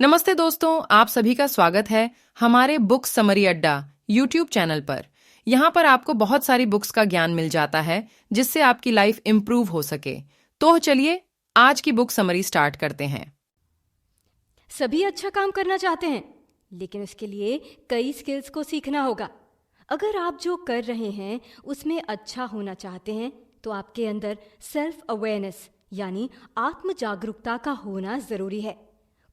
नमस्ते दोस्तों, आप सभी का स्वागत है हमारे बुक समरी अड्डा यूट्यूब चैनल पर। यहाँ पर आपको बहुत सारी बुक्स का ज्ञान मिल जाता है जिससे आपकी लाइफ इम्प्रूव हो सके। तो चलिए आज की बुक समरी स्टार्ट करते हैं। सभी अच्छा काम करना चाहते हैं, लेकिन उसके लिए कई स्किल्स को सीखना होगा। अगर आप जो कर रहे हैं उसमें अच्छा होना चाहते हैं तो आपके अंदर सेल्फ अवेयरनेस यानी आत्म जागरूकता का होना ज़रूरी है।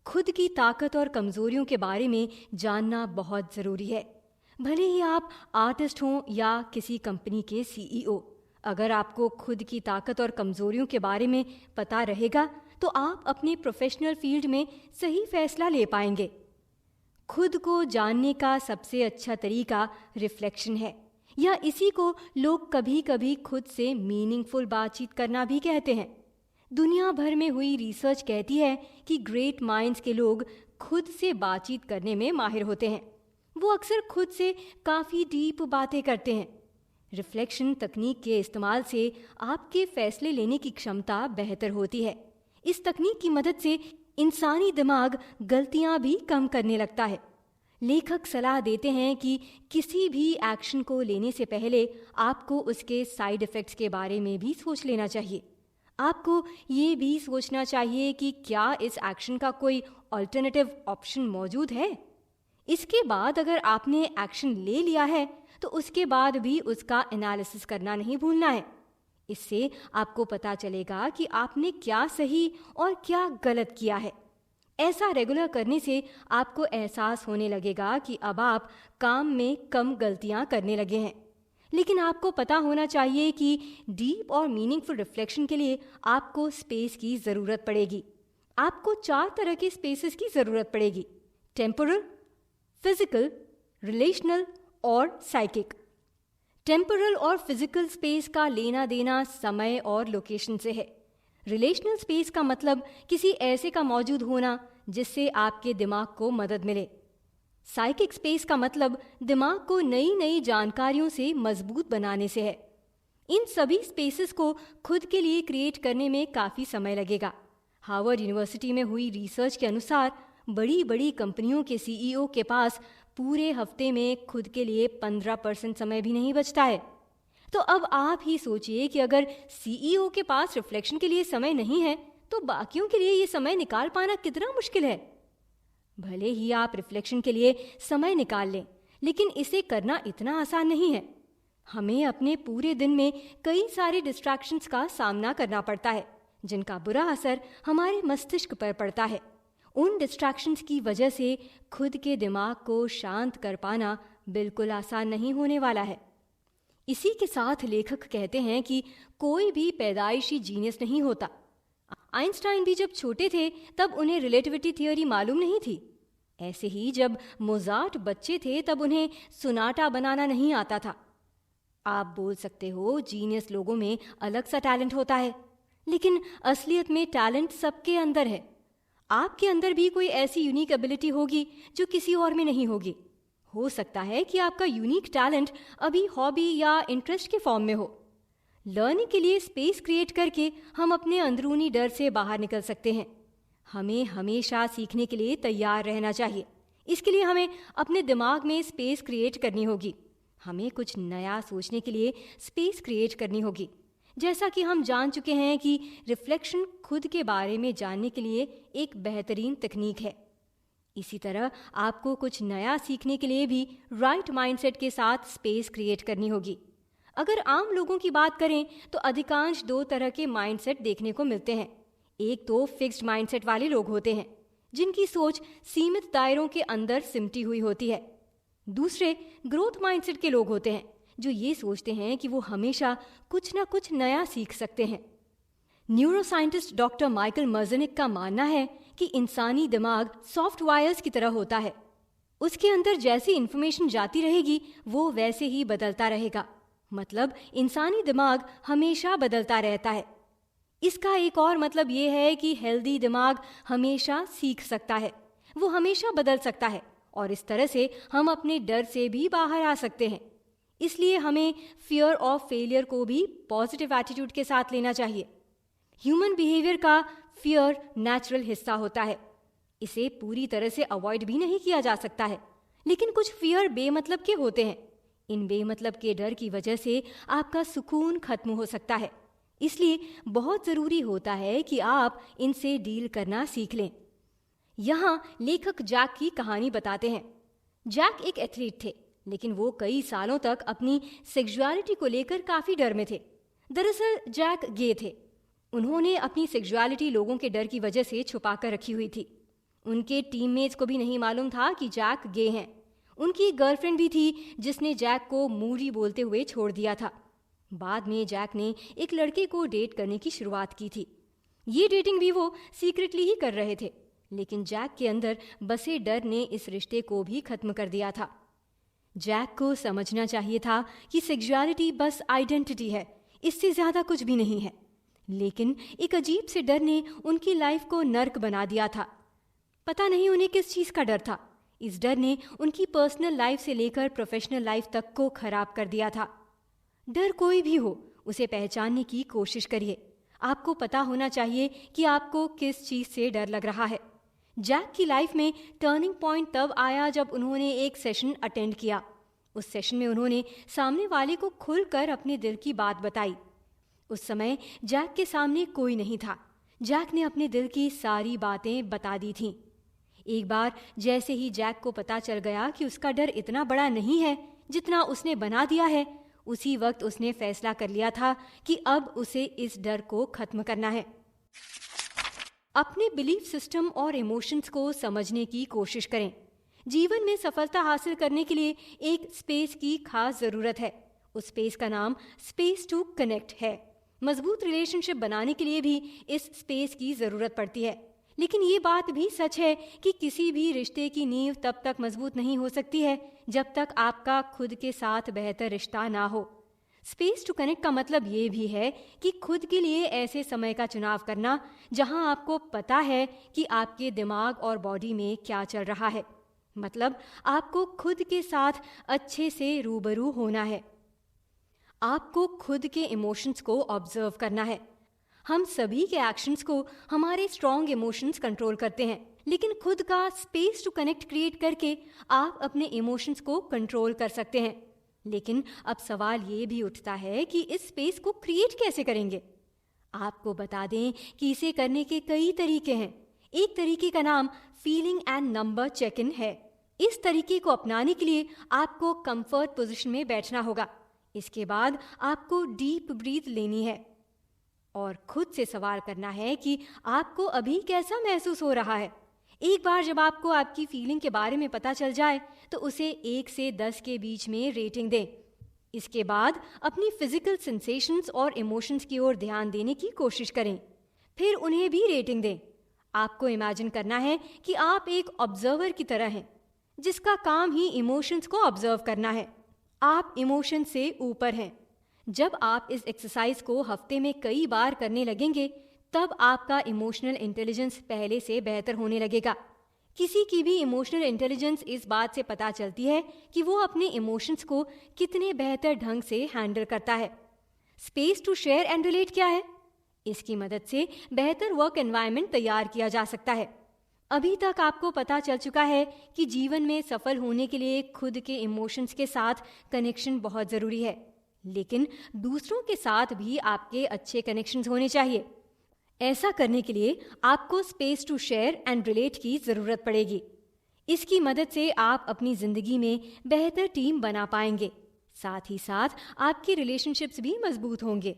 खुद की ताकत और कमज़ोरियों के बारे में जानना बहुत ज़रूरी है। भले ही आप आर्टिस्ट हों या किसी कंपनी के सीईओ, अगर आपको खुद की ताकत और कमज़ोरियों के बारे में पता रहेगा तो आप अपने प्रोफेशनल फील्ड में सही फैसला ले पाएंगे। खुद को जानने का सबसे अच्छा तरीका रिफ्लेक्शन है, या इसी को लोग कभी कभी खुद से मीनिंगफुल बातचीत करना भी कहते हैं। दुनिया भर में हुई रिसर्च कहती है कि ग्रेट माइंड्स के लोग खुद से बातचीत करने में माहिर होते हैं। वो अक्सर खुद से काफ़ी डीप बातें करते हैं। रिफ्लेक्शन तकनीक के इस्तेमाल से आपके फैसले लेने की क्षमता बेहतर होती है। इस तकनीक की मदद से इंसानी दिमाग गलतियां भी कम करने लगता है। लेखक सलाह देते हैं कि किसी भी एक्शन को लेने से पहले आपको उसके साइड इफ़ेक्ट्स के बारे में भी सोच लेना चाहिए। आपको ये भी सोचना चाहिए कि क्या इस एक्शन का कोई अल्टरनेटिव ऑप्शन मौजूद है। इसके बाद अगर आपने एक्शन ले लिया है तो उसके बाद भी उसका एनालिसिस करना नहीं भूलना है। इससे आपको पता चलेगा कि आपने क्या सही और क्या गलत किया है। ऐसा रेगुलर करने से आपको एहसास होने लगेगा कि अब आप काम में कम गलतियां करने लगे हैं। लेकिन आपको पता होना चाहिए कि डीप और मीनिंगफुल रिफ्लेक्शन के लिए आपको स्पेस की ज़रूरत पड़ेगी। आपको 4 तरह के स्पेसेस की ज़रूरत पड़ेगी: टेम्पोरल, फिजिकल, रिलेशनल और साइकिक। टेम्पोरल और फिजिकल स्पेस का लेना देना समय और लोकेशन से है। रिलेशनल स्पेस का मतलब किसी ऐसे का मौजूद होना जिससे आपके दिमाग को मदद मिले। साइकिक स्पेस का मतलब दिमाग को नई नई जानकारियों से मजबूत बनाने से है। इन सभी स्पेसेस को खुद के लिए क्रिएट करने में काफ़ी समय लगेगा। हार्वर्ड यूनिवर्सिटी में हुई रिसर्च के अनुसार बड़ी बड़ी कंपनियों के सीईओ के पास पूरे हफ्ते में खुद के लिए 15% समय भी नहीं बचता है। तो अब आप ही सोचिए कि अगर सीईओ के पास रिफ्लेक्शन के लिए समय नहीं है तो बाकियों के लिए ये समय निकाल पाना कितना मुश्किल है। भले ही आप रिफ्लेक्शन के लिए समय निकाल लें, लेकिन इसे करना इतना आसान नहीं है। हमें अपने पूरे दिन में कई सारे डिस्ट्रैक्शंस का सामना करना पड़ता है जिनका बुरा असर हमारे मस्तिष्क पर पड़ता है। उन डिस्ट्रैक्शंस की वजह से खुद के दिमाग को शांत कर पाना बिल्कुल आसान नहीं होने वाला है। इसी के साथ लेखक कहते हैं कि कोई भी पैदाइशी जीनियस नहीं होता। आइंस्टाइन भी जब छोटे थे तब उन्हें रिलेटिविटी थियोरी मालूम नहीं थी। ऐसे ही जब मोजार्ट बच्चे थे तब उन्हें सोनाटा बनाना नहीं आता था। आप बोल सकते हो जीनियस लोगों में अलग सा टैलेंट होता है, लेकिन असलियत में टैलेंट सबके अंदर है। आपके अंदर भी कोई ऐसी यूनिक एबिलिटी होगी जो किसी और में नहीं होगी। हो सकता है कि आपका यूनिक टैलेंट अभी हॉबी या इंटरेस्ट के फॉर्म में हो। लर्निंग के लिए स्पेस क्रिएट करके हम अपने अंदरूनी डर से बाहर निकल सकते हैं। हमें हमेशा सीखने के लिए तैयार रहना चाहिए। इसके लिए हमें अपने दिमाग में स्पेस क्रिएट करनी होगी। हमें कुछ नया सोचने के लिए स्पेस क्रिएट करनी होगी। जैसा कि हम जान चुके हैं कि रिफ्लेक्शन खुद के बारे में जानने के लिए एक बेहतरीन तकनीक है। इसी तरह आपको कुछ नया सीखने के लिए भी राइट माइंडसेट के साथ स्पेस क्रिएट करनी होगी। अगर आम लोगों की बात करें तो अधिकांश 2 तरह के माइंडसेट देखने को मिलते हैं। एक तो फिक्स्ड माइंडसेट वाले लोग होते हैं जिनकी सोच सीमित दायरों के अंदर सिमटी हुई होती है। दूसरे ग्रोथ माइंडसेट के लोग होते हैं जो ये सोचते हैं कि वो हमेशा कुछ ना कुछ नया सीख सकते हैं। न्यूरोसाइंटिस्ट डॉक्टर माइकल मर्जेनिक का मानना है कि इंसानी दिमाग सॉफ्ट वायर्स की तरह होता है। उसके अंदर जैसी इंफॉर्मेशन जाती रहेगी वो वैसे ही बदलता रहेगा। मतलब इंसानी दिमाग हमेशा बदलता रहता है। इसका एक और मतलब ये है कि हेल्दी दिमाग हमेशा सीख सकता है, वो हमेशा बदल सकता है और इस तरह से हम अपने डर से भी बाहर आ सकते हैं। इसलिए हमें फियर ऑफ फेलियर को भी पॉजिटिव एटीट्यूड के साथ लेना चाहिए। ह्यूमन बिहेवियर का फियर नेचुरल हिस्सा होता है। इसे पूरी तरह से अवॉइड भी नहीं किया जा सकता है, लेकिन कुछ फियर बेमतलब के होते हैं। इन बेमतलब के डर की वजह से आपका सुकून खत्म हो सकता है। इसलिए बहुत जरूरी होता है कि आप इनसे डील करना सीख लें। यहाँ लेखक जैक की कहानी बताते हैं। जैक एक एथलीट थे, लेकिन वो कई सालों तक अपनी सेक्सुअलिटी को लेकर काफी डर में थे। दरअसल जैक गे थे। उन्होंने अपनी सेक्सुअलिटी लोगों के डर की वजह से छुपा कर रखी हुई थी। उनके टीममेट्स को भी नहीं मालूम था कि जैक गे हैं। उनकी एक गर्लफ्रेंड भी थी जिसने जैक को मूडी बोलते हुए छोड़ दिया था। बाद में जैक ने एक लड़के को डेट करने की शुरुआत की थी। ये डेटिंग भी वो सीक्रेटली ही कर रहे थे, लेकिन जैक के अंदर बसे डर ने इस रिश्ते को भी खत्म कर दिया था। जैक को समझना चाहिए था कि सेक्सुअलिटी बस आइडेंटिटी है, इससे ज्यादा कुछ भी नहीं है। लेकिन एक अजीब से डर ने उनकी लाइफ को नर्क बना दिया था। पता नहीं उन्हें किस चीज का डर था। इस डर ने उनकी पर्सनल लाइफ से लेकर प्रोफेशनल लाइफ तक को खराब कर दिया था। डर कोई भी हो, उसे पहचानने की कोशिश करिए। आपको पता होना चाहिए कि आपको किस चीज से डर लग रहा है। जैक की लाइफ में टर्निंग पॉइंट तब आया जब उन्होंने एक सेशन अटेंड किया। उस सेशन में उन्होंने सामने वाले को खुलकर अपने दिल की बात बताई। उस समय जैक के सामने कोई नहीं था। जैक ने अपने दिल की सारी बातें बता दी थीं। एक बार जैसे ही जैक को पता चल गया कि उसका डर इतना बड़ा नहीं है जितना उसने बना दिया है, उसी वक्त उसने फैसला कर लिया था कि अब उसे इस डर को खत्म करना है। अपने बिलीफ सिस्टम और इमोशंस को समझने की कोशिश करें। जीवन में सफलता हासिल करने के लिए एक स्पेस की खास जरूरत है। उस स्पेस का नाम स्पेस टू कनेक्ट है। मजबूत रिलेशनशिप बनाने के लिए भी इस स्पेस की जरूरत पड़ती है। लेकिन ये बात भी सच है कि किसी भी रिश्ते की नींव तब तक मजबूत नहीं हो सकती है जब तक आपका खुद के साथ बेहतर रिश्ता ना हो। स्पेस टू कनेक्ट का मतलब ये भी है कि खुद के लिए ऐसे समय का चुनाव करना जहां आपको पता है कि आपके दिमाग और बॉडी में क्या चल रहा है। मतलब आपको खुद के साथ अच्छे से रूबरू होना है। आपको खुद के इमोशंस को ऑब्जर्व करना है। हम सभी के एक्शंस को हमारे स्ट्रॉन्ग इमोशंस कंट्रोल करते हैं, लेकिन खुद का स्पेस टू कनेक्ट क्रिएट करके आप अपने इमोशंस को कंट्रोल कर सकते हैं। लेकिन अब सवाल ये भी उठता है कि इस स्पेस को क्रिएट कैसे करेंगे। आपको बता दें कि इसे करने के कई तरीके हैं। एक तरीके का नाम feeling and number check in है। इस तरीके को अपनाने के लिए आपको कंफर्ट पोजीशन में बैठना होगा। इसके बाद आपको डीप ब्रीथ लेनी है और खुद से सवाल करना है कि आपको अभी कैसा महसूस हो रहा है। एक बार जब आपको आपकी फीलिंग के बारे में पता चल जाए तो उसे 1 से 10 के बीच में रेटिंग दें। इसके बाद अपनी फिजिकल सेंसेशंस और इमोशंस की ओर ध्यान देने की कोशिश करें, फिर उन्हें भी रेटिंग दें। आपको इमेजिन करना है कि आप एक ऑब्जर्वर की तरह हैं जिसका काम ही इमोशंस को ऑब्जर्व करना है। आप इमोशन से ऊपर हैं। जब आप इस एक्सरसाइज को हफ्ते में कई बार करने लगेंगे तब आपका इमोशनल इंटेलिजेंस पहले से बेहतर होने लगेगा। किसी की भी इमोशनल इंटेलिजेंस इस बात से पता चलती है कि वो अपने इमोशंस को कितने बेहतर ढंग से हैंडल करता है। Space to share and relate क्या है? इसकी मदद से बेहतर वर्क एनवायरनमेंट तैयार किया जा सकता है। अभी तक आपको पता चल चुका है कि जीवन में सफल होने के लिए खुद के इमोशंस के साथ कनेक्शन बहुत जरूरी है, लेकिन दूसरों के साथ भी आपके अच्छे कनेक्शंस होने चाहिए। ऐसा करने के लिए आपको space to share and relate की जरूरत पड़ेगी। इसकी मदद से आप अपनी जिंदगी में बेहतर टीम बना पाएंगे। साथ ही साथ आपके रिलेशनशिप्स भी मजबूत होंगे।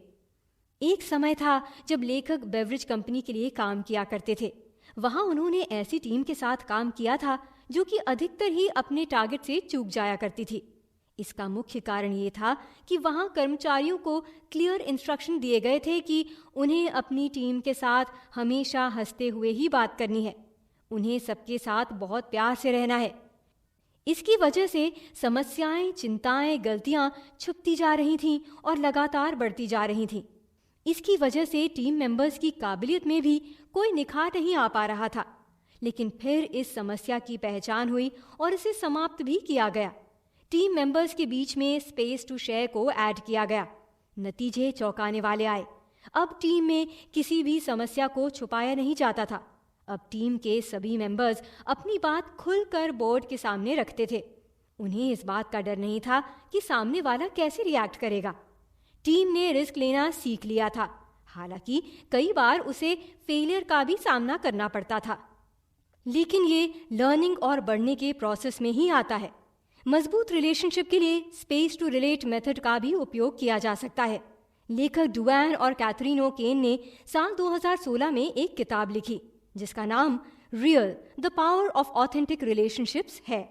एक समय था जब लेखक बेवरेज कंपनी के लिए काम किया करते थे। वहां उन्होंने ऐसी टीम के साथ काम किया था जो कि अधिकतर ही अपने टारगेट से चूक जाया करती थी। इसका मुख्य कारण ये था कि वहां कर्मचारियों को क्लियर इंस्ट्रक्शन दिए गए थे कि उन्हें अपनी टीम के साथ हमेशा हंसते हुए ही बात करनी है। उन्हें सबके साथ बहुत प्यार से रहना है। इसकी वजह से समस्याएं, चिंताएं, गलतियां छुपती जा रही थीं और लगातार बढ़ती जा रही थीं। इसकी वजह से टीम मेंबर्स की काबिलियत में भी कोई निखार नहीं आ पा रहा था। लेकिन फिर इस समस्या की पहचान हुई और इसे समाप्त भी किया गया। टीम मेंबर्स के बीच में स्पेस टू शेयर को ऐड किया गया। नतीजे चौंकाने वाले आए। अब टीम में किसी भी समस्या को छुपाया नहीं जाता था। अब टीम के सभी मेंबर्स अपनी बात खुलकर बोर्ड के सामने रखते थे। उन्हें इस बात का डर नहीं था कि सामने वाला कैसे रिएक्ट करेगा। टीम ने रिस्क लेना सीख लिया था, हालांकि कई बार उसे फेलियर का भी सामना करना पड़ता था, लेकिन ये लर्निंग और बढ़ने के प्रोसेस में ही आता है। मजबूत रिलेशनशिप के लिए स्पेस टू रिलेट मेथड का भी उपयोग किया जा सकता है। लेखक डुआन और कैथरीन ओकेन ने साल 2016 में एक किताब लिखी जिसका नाम real the power of authentic relationships है।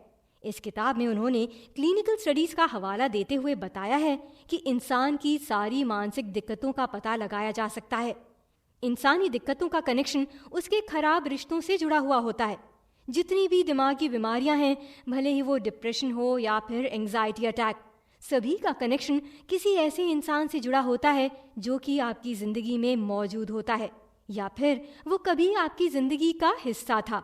इस किताब में उन्होंने क्लिनिकल स्टडीज का हवाला देते हुए बताया है कि इंसान की सारी मानसिक दिक्कतों का पता लगाया जा सकता है। इंसानी दिक्कतों का कनेक्शन उसके खराब रिश्तों से जुड़ा हुआ होता है। जितनी भी दिमागी बीमारियां हैं, भले ही वो डिप्रेशन हो या फिर एंजाइटी अटैक, सभी का कनेक्शन किसी ऐसे इंसान से जुड़ा होता है जो कि आपकी जिंदगी में मौजूद होता है या फिर वो कभी आपकी जिंदगी का हिस्सा था।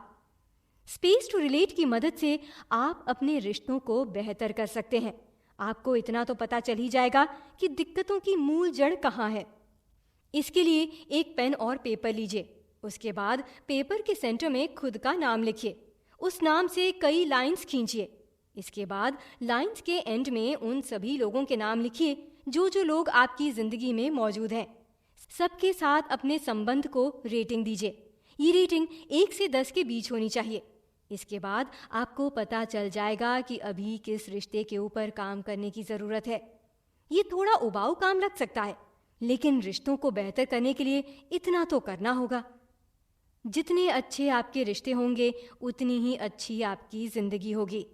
स्पेस टू रिलेट की मदद से आप अपने रिश्तों को बेहतर कर सकते हैं। आपको इतना तो पता चल ही जाएगा कि दिक्कतों की मूल जड़ कहाँ है। इसके लिए एक पेन और पेपर लीजिए। उसके बाद पेपर के सेंटर में खुद का नाम लिखिए। उस नाम से कई लाइंस खींचिए। इसके बाद लाइंस के एंड में उन सभी लोगों के नाम लिखिए जो लोग आपकी जिंदगी में मौजूद हैं। सबके साथ अपने संबंध को रेटिंग दीजिए। ये रेटिंग 1 से 10 के बीच होनी चाहिए। इसके बाद आपको पता चल जाएगा कि अभी किस रिश्ते के ऊपर काम करने की जरूरत है। ये थोड़ा उबाऊ काम लग सकता है, लेकिन रिश्तों को बेहतर करने के लिए इतना तो करना होगा। जितने अच्छे आपके रिश्ते होंगे उतनी ही अच्छी आपकी जिंदगी होगी।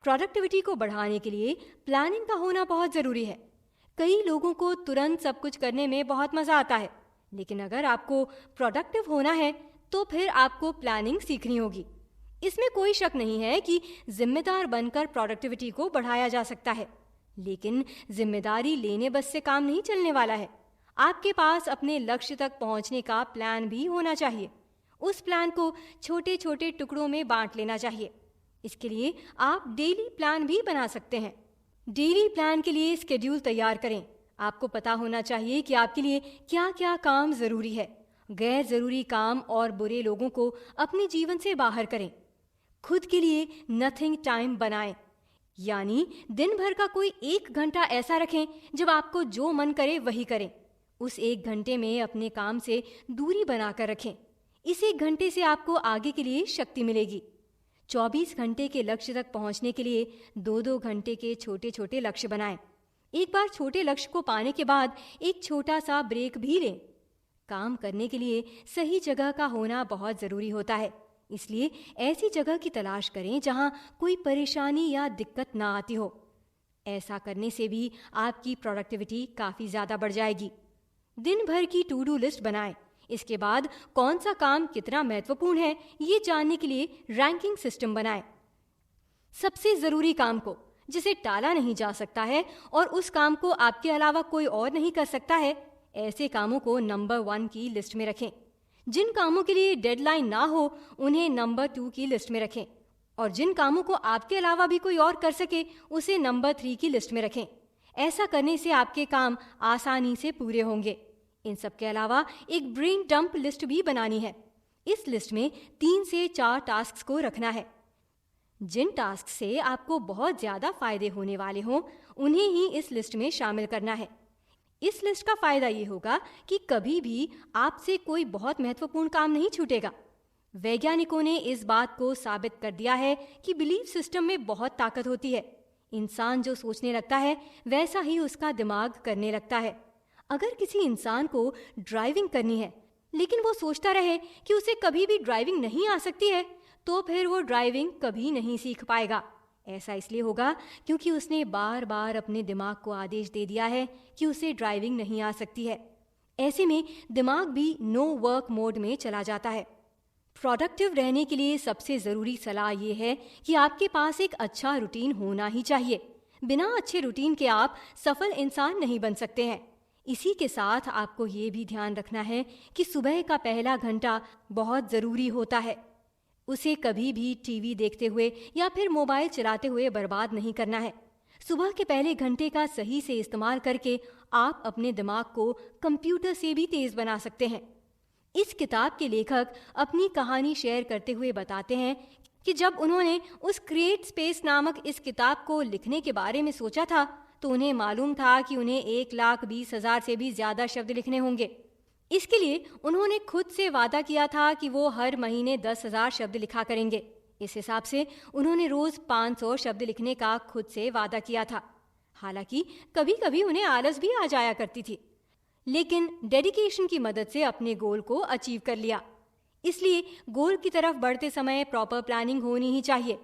प्रोडक्टिविटी को बढ़ाने के लिए प्लानिंग का होना बहुत जरूरी है। कई लोगों को तुरंत सब कुछ करने में बहुत मजा आता है, लेकिन अगर आपको प्रोडक्टिव होना है तो फिर आपको प्लानिंग सीखनी होगी। इसमें कोई शक नहीं है कि जिम्मेदार बनकर प्रोडक्टिविटी को बढ़ाया जा सकता है, लेकिन जिम्मेदारी लेने बस से काम नहीं चलने वाला है। आपके पास अपने लक्ष्य तक पहुंचने का प्लान भी होना चाहिए। उस प्लान को छोटे छोटे टुकड़ों में बांट लेना चाहिए। इसके लिए आप डेली प्लान भी बना सकते हैं। डेली प्लान के लिए स्केड्यूल तैयार करें। आपको पता होना चाहिए कि आपके लिए क्या क्या काम जरूरी है। गैर जरूरी काम और बुरे लोगों को अपने जीवन से बाहर करें। खुद के लिए नथिंग टाइम बनाएं, यानी दिन भर का कोई 1 घंटा ऐसा रखें जब आपको जो मन करे वही करें। उस 1 घंटे में अपने काम से दूरी बनाकर रखें। इस 1 घंटे से आपको आगे के लिए शक्ति मिलेगी। 24 घंटे के लक्ष्य तक पहुंचने के लिए 2-2 घंटे के छोटे छोटे लक्ष्य बनाएं। एक बार छोटे लक्ष्य को पाने के बाद एक छोटा सा ब्रेक भी लें। काम करने के लिए सही जगह का होना बहुत जरूरी होता है, इसलिए ऐसी जगह की तलाश करें जहां कोई परेशानी या दिक्कत ना आती हो। ऐसा करने से भी आपकी प्रोडक्टिविटी काफी ज्यादा बढ़ जाएगी। दिन भर की टू डू लिस्ट बनाएं। इसके बाद कौन सा काम कितना महत्वपूर्ण है ये जानने के लिए रैंकिंग सिस्टम बनाएं। सबसे जरूरी काम को जिसे टाला नहीं जा सकता है और उस काम को आपके अलावा कोई और नहीं कर सकता है, ऐसे कामों को नंबर 1 की लिस्ट में रखें। जिन कामों के लिए डेडलाइन ना हो उन्हें नंबर 2 की लिस्ट में रखें, और जिन कामों को आपके अलावा भी कोई और कर सके उसे नंबर 3 की लिस्ट में रखें। ऐसा करने से आपके काम आसानी से पूरे होंगे। इन सब के अलावा एक ब्रेन डंप लिस्ट भी बनानी है। इस लिस्ट में 3 से 4 टास्क को रखना है। जिन टास्क से आपको बहुत ज्यादा फायदे होने वाले हों उन्हें ही इस लिस्ट में शामिल करना है। इस लिस्ट का फायदा ये होगा कि कभी भी आपसे कोई बहुत महत्वपूर्ण काम नहीं छूटेगा। वैज्ञानिकों ने इस बात को साबित कर दिया है कि बिलीफ सिस्टम में बहुत ताकत होती है। इंसान जो सोचने लगता है वैसा ही उसका दिमाग करने लगता है। अगर किसी इंसान को ड्राइविंग करनी है लेकिन वो सोचता रहे कि उसे कभी भी ड्राइविंग नहीं आ सकती है, तो फिर वो ड्राइविंग कभी नहीं सीख पाएगा। ऐसा इसलिए होगा क्योंकि उसने बार बार अपने दिमाग को आदेश दे दिया है कि उसे ड्राइविंग नहीं आ सकती है। ऐसे में दिमाग भी नो वर्क मोड में चला जाता है। प्रोडक्टिव रहने के लिए सबसे जरूरी सलाह ये है कि आपके पास एक अच्छा रूटीन होना ही चाहिए। बिना अच्छे रूटीन के आप सफल इंसान नहीं बन सकते हैं। इसी के साथ आपको ये भी ध्यान रखना है कि सुबह का पहला घंटा बहुत जरूरी होता है। उसे कभी भी टीवी देखते हुए या फिर मोबाइल चलाते हुए बर्बाद नहीं करना है। सुबह के पहले घंटे का सही से इस्तेमाल करके आप अपने दिमाग को कंप्यूटर से भी तेज बना सकते हैं। इस किताब के लेखक अपनी कहानी शेयर करते हुए बताते हैं कि जब उन्होंने उस क्रिएट स्पेस नामक इस किताब को लिखने के बारे में सोचा था तो उन्हें मालूम था कि उन्हें 1,20,000 से भी ज्यादा शब्द लिखने होंगे। इसके लिए उन्होंने खुद से वादा किया था कि वो हर महीने 10,000 शब्द लिखा करेंगे। इस हिसाब से उन्होंने रोज 500 शब्द लिखने का खुद से वादा किया था। हालांकि कभी कभी उन्हें आलस भी आ जाया करती थी, लेकिन डेडिकेशन की मदद से अपने गोल को अचीव कर लिया। इसलिए गोल की तरफ बढ़ते समय प्रॉपर प्लानिंग होनी ही चाहिए।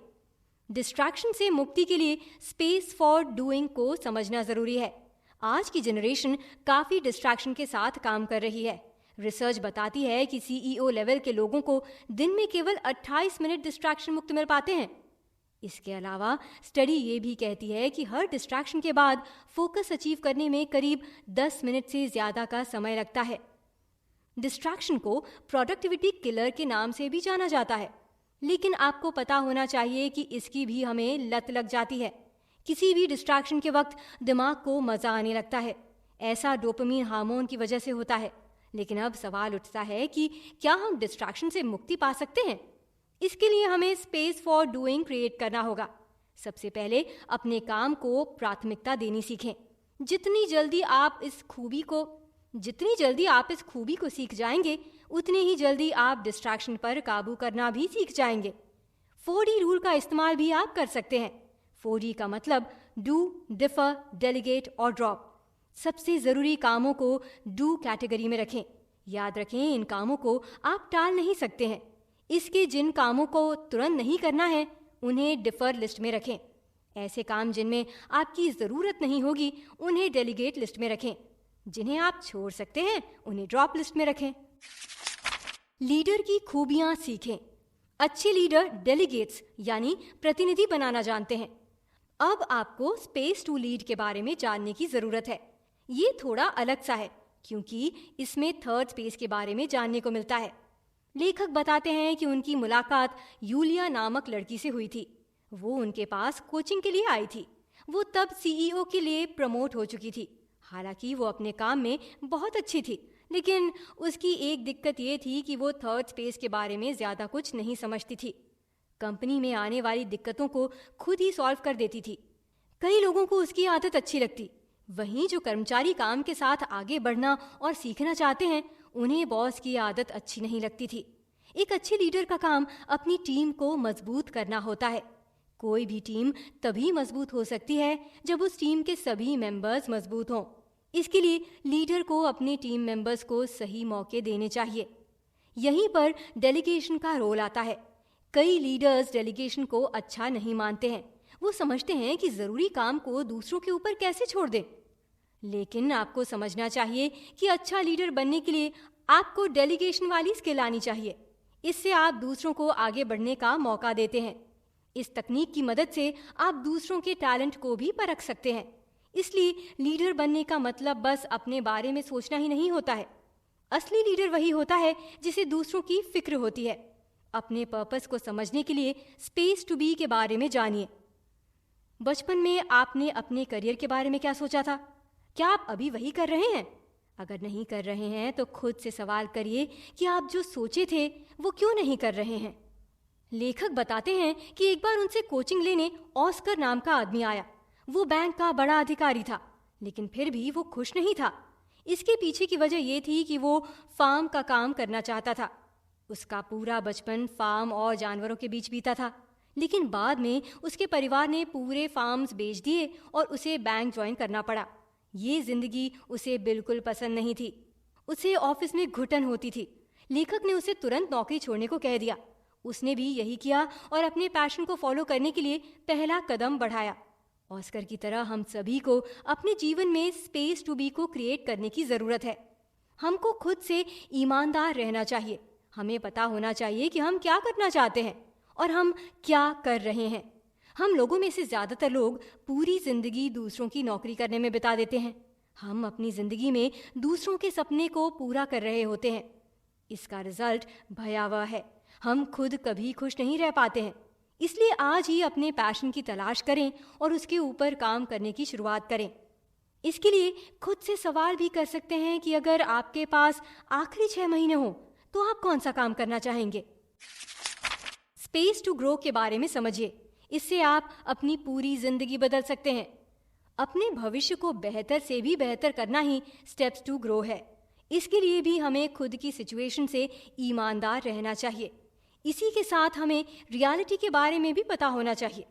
डिस्ट्रैक्शन से मुक्ति के लिए स्पेस फॉर डूइंग को समझना जरूरी है। आज की जनरेशन काफी डिस्ट्रैक्शन के साथ काम कर रही है। रिसर्च बताती है कि सीईओ लेवल के लोगों को दिन में केवल 28 मिनट डिस्ट्रैक्शन मुक्त मिल पाते हैं। इसके अलावा स्टडी ये भी कहती है कि हर डिस्ट्रैक्शन के बाद फोकस अचीव करने में करीब 10 मिनट से ज्यादा का समय लगता है। डिस्ट्रैक्शन को प्रोडक्टिविटी किलर के नाम से भी जाना जाता है, लेकिन आपको पता होना चाहिए कि इसकी भी हमें लत लग जाती है। किसी भी डिस्ट्रैक्शन के वक्त दिमाग को मजा आने लगता है। ऐसा डोपामिन हार्मोन की वजह से होता है। लेकिन अब सवाल उठता है कि क्या हम डिस्ट्रैक्शन से मुक्ति पा सकते हैं? इसके लिए हमें स्पेस फॉर डूइंग क्रिएट करना होगा। सबसे पहले अपने काम को प्राथमिकता देनी सीखें। जितनी जल्दी आप इस खूबी को सीख जाएंगे, उतनी ही जल्दी आप डिस्ट्रैक्शन पर काबू करना भी सीख जाएंगे। 4D रूल का इस्तेमाल भी आप कर सकते हैं। 4D का मतलब डू, डिफर, डेलीगेट और ड्रॉप। सबसे जरूरी कामों को डू कैटेगरी में रखें। याद रखें, इन कामों को आप टाल नहीं सकते हैं। इसके जिन कामों को तुरंत नहीं करना है, उन्हें डिफर लिस्ट में रखें। ऐसे काम जिनमें आपकी जरूरत नहीं होगी, उन्हें डेलीगेट लिस्ट में रखें। जिन्हें आप छोड़ सकते हैं, उन्हें ड्रॉप लिस्ट में रखें। लीडर की खूबियां सीखें। अच्छे लीडर डेलीगेट्स यानी प्रतिनिधि बनाना जानते हैं। अब आपको स्पेस टू लीड के बारे में जानने की जरूरत है। ये थोड़ा अलग सा है, क्योंकि इसमें थर्ड स्पेस के बारे में जानने को मिलता है। लेखक बताते हैं कि उनकी मुलाकात यूलिया नामक लड़की से हुई थी। वो उनके पास कोचिंग के लिए आई थी। वो तब सीईओ के लिए प्रमोट हो चुकी थी। हालांकि वो अपने काम में बहुत अच्छी थी, लेकिन उसकी एक दिक्कत ये थी कि वो थर्ड स्पेस के बारे में ज्यादा कुछ नहीं समझती थी। कंपनी में आने वाली दिक्कतों को खुद ही सॉल्व कर देती थी। कई लोगों को उसकी आदत अच्छी लगती। वहीं जो कर्मचारी काम के साथ आगे बढ़ना और सीखना चाहते हैं, उन्हें बॉस की आदत अच्छी नहीं लगती थी। एक अच्छे लीडर का काम अपनी टीम को मजबूत करना होता है। कोई भी टीम तभी मजबूत हो सकती है जब उस टीम के सभी मेंबर्स मजबूत हों। इसके लिए लीडर को अपने टीम मेंबर्स को सही मौके देने चाहिए। यहीं पर डेलीगेशन का रोल आता है। कई लीडर्स डेलीगेशन को अच्छा नहीं मानते हैं। वो समझते हैं कि जरूरी काम को दूसरों के ऊपर कैसे छोड़ दें। लेकिन आपको समझना चाहिए कि अच्छा लीडर बनने के लिए आपको डेलीगेशन वाली स्किल आनी चाहिए। इससे आप दूसरों को आगे बढ़ने का मौका देते हैं। इस तकनीक की मदद से आप दूसरों के टैलेंट को भी परख सकते हैं। इसलिए लीडर बनने का मतलब बस अपने बारे में सोचना ही नहीं होता है। असली लीडर वही होता है जिसे दूसरों की फिक्र होती है। अपने पर्पस को समझने के लिए स्पेस टू बी के बारे में जानिए। बचपन में आपने अपने करियर के बारे में क्या सोचा था? क्या आप अभी वही कर रहे हैं? अगर नहीं कर रहे हैं तो खुद से सवाल करिए कि आप जो सोचे थे वो क्यों नहीं कर रहे हैं। लेखक बताते हैं कि एक बार उनसे कोचिंग लेने ऑस्कर नाम का आदमी आया। वो बैंक का बड़ा अधिकारी था, लेकिन फिर भी वो खुश नहीं था। इसके पीछे की वजह ये थी कि वो फार्म का काम करना चाहता था। उसका पूरा बचपन फार्म और जानवरों के बीच बीता था, लेकिन बाद में उसके परिवार ने पूरे फार्म्स बेच दिए और उसे बैंक ज्वाइन करना पड़ा। ये जिंदगी उसे बिल्कुल पसंद नहीं थी। उसे ऑफिस में घुटन होती थी। लेखक ने उसे तुरंत नौकरी छोड़ने को कह दिया। उसने भी यही किया और अपने पैशन को फॉलो करने के लिए पहला कदम बढ़ाया। ऑस्कर की तरह हम सभी को अपने जीवन में स्पेस टू बी को क्रिएट करने की जरूरत है। हमको खुद से ईमानदार रहना चाहिए। हमें पता होना चाहिए कि हम क्या करना चाहते हैं और हम क्या कर रहे हैं। हम लोगों में से ज्यादातर लोग पूरी जिंदगी दूसरों की नौकरी करने में बिता देते हैं। हम अपनी जिंदगी में दूसरों के सपने को पूरा कर रहे होते हैं। इसका रिजल्ट भयावह है। हम खुद कभी खुश नहीं रह पाते हैं। इसलिए आज ही अपने पैशन की तलाश करें और उसके ऊपर काम करने की शुरुआत करें। इसके लिए खुद से सवाल भी कर सकते हैं कि अगर आपके पास आखिरी 6 महीने हो तो आप कौन सा काम करना चाहेंगे? स्पेस टू ग्रो के बारे में समझिए। इससे आप अपनी पूरी जिंदगी बदल सकते हैं। अपने भविष्य को बेहतर से भी बेहतर करना ही स्टेप्स टू ग्रो है। इसके लिए भी हमें खुद की सिचुएशन से ईमानदार रहना चाहिए। इसी के साथ हमें रियलिटी के बारे में भी पता होना चाहिए।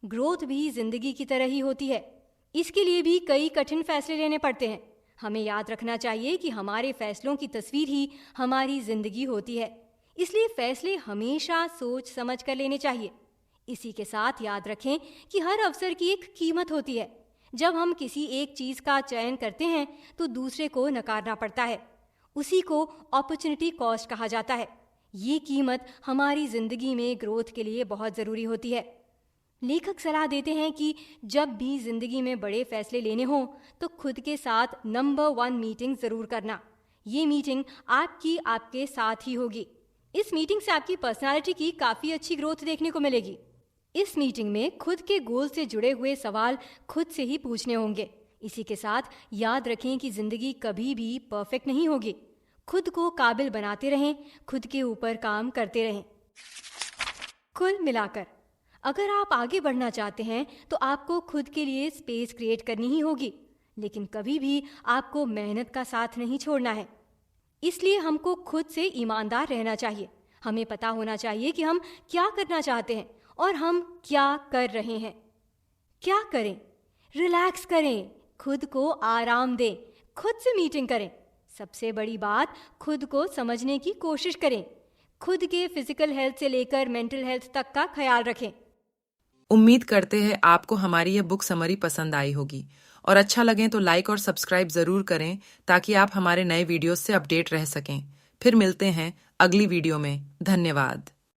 ग्रोथ भी जिंदगी की तरह ही होती है। इसके लिए भी कई कठिन फैसले लेने पड़ते हैं। हमें याद रखना चाहिए कि हमारे फैसलों की तस्वीर ही हमारी जिंदगी होती है। इसलिए फैसले हमेशा सोच समझ कर लेने चाहिए। इसी के साथ याद रखें कि हर अवसर की एक कीमत होती है। जब हम किसी एक चीज का चयन करते हैं तो दूसरे को नकारना पड़ता है। उसी को अपॉर्चुनिटी कॉस्ट कहा जाता है। ये कीमत हमारी जिंदगी में ग्रोथ के लिए बहुत जरूरी होती है। लेखक सलाह देते हैं कि जब भी जिंदगी में बड़े फैसले लेने हों तो खुद के साथ नंबर 1 मीटिंग जरूर करना। ये मीटिंग आपके साथ ही होगी। इस मीटिंग से आपकी पर्सनालिटी की काफी अच्छी ग्रोथ देखने को मिलेगी। इस मीटिंग में खुद के गोल से जुड़े हुए सवाल खुद से ही पूछने होंगे। इसी के साथ याद रखें कि जिंदगी कभी भी परफेक्ट नहीं होगी। खुद को काबिल बनाते रहें, खुद के ऊपर काम करते रहें। कुल मिलाकर अगर आप आगे बढ़ना चाहते हैं तो आपको खुद के लिए स्पेस क्रिएट करनी ही होगी, लेकिन कभी भी आपको मेहनत का साथ नहीं छोड़ना है। इसलिए हमको खुद से ईमानदार रहना चाहिए। हमें पता होना चाहिए कि हम क्या करना चाहते हैं और हम क्या कर रहे हैं। क्या करें? रिलैक्स करें, खुद को आराम दें, खुद से मीटिंग करें। सबसे बड़ी बात, खुद को समझने की कोशिश करें। खुद के फिजिकल हेल्थ से लेकर मेंटल हेल्थ तक का ख्याल रखें। उम्मीद करते हैं आपको हमारी यह बुक समरी पसंद आई होगी और अच्छा लगे तो लाइक और सब्सक्राइब जरूर करें ताकि आप हमारे नए वीडियोस से अपडेट रह सकें। फिर मिलते हैं अगली वीडियो में। धन्यवाद।